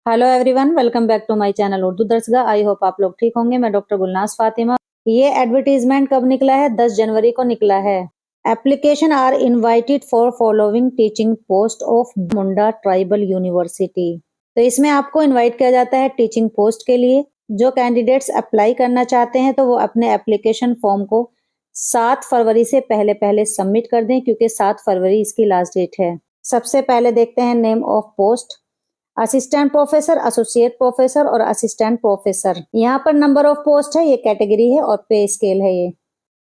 Hello everyone, welcome back to my channel Urdu Darsgah. I hope आप लोग ठीक होंगे। मैं डॉक्टर गुलनाज फातिमा। ये एडवर्टीजमेंट कब निकला है? 10 जनवरी को निकला है। Application are invited for following teaching post of Munda tribal university. तो इसमें आपको इनवाइट किया जाता है टीचिंग पोस्ट के लिए। जो कैंडिडेट्स अप्लाई करना चाहते हैं तो वो अपने एप्लीकेशन फॉर्म को 7 फरवरी से पहले पहले सबमिट कर दें, क्योंकि 7 फरवरी इसकी लास्ट डेट है। सबसे पहले देखते हैं name of post. Assistant professor, associate professor और असिस्टेंट प्रोफेसर। यहाँ पर नंबर ऑफ पोस्ट है, ये कैटेगरी है और पे स्केल है ये।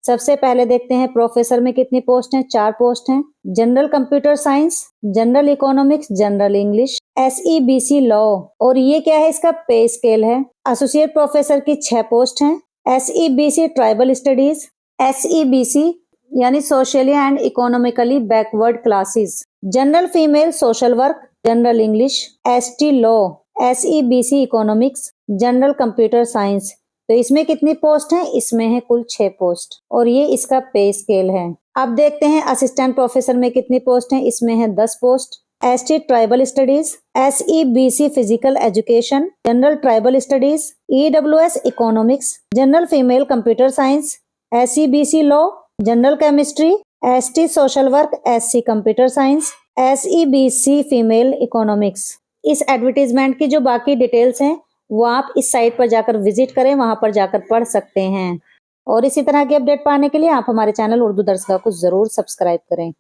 सबसे पहले देखते हैं प्रोफेसर में कितनी पोस्ट हैं। 4 पोस्ट हैं। General computer science, general economics, general English, SEBC law. और ये क्या है? इसका पे स्केल है। एसोसिएट प्रोफेसर की 6 पोस्ट हैं। SEBC ट्राइबल स्टडीज, SEBC यानी socially and economically backward classes, general female social work, general English, ST law, SEBC economics, general computer science. तो इसमें कितनी पोस्ट हैं? इसमें है कुल 6 पोस्ट और ये इसका पे स्केल है। अब देखते हैं असिस्टेंट प्रोफेसर में कितनी पोस्ट हैं। इसमें है 10 post. ST tribal studies, SEBC physical education, general tribal studies, EWS economics, general female computer science, SEBC law, general chemistry, ST social work, SC computer science, SEBC female economics. इस advertisement की जो बाकी details हैं वो आप इस site पर जाकर विजिट करें, वहां पर जाकर पढ़ सकते हैं। और इसी तरह की अपडेट पाने के लिए आप हमारे चैनल उर्दू दर्सगाह को जरूर सब्सक्राइब करें।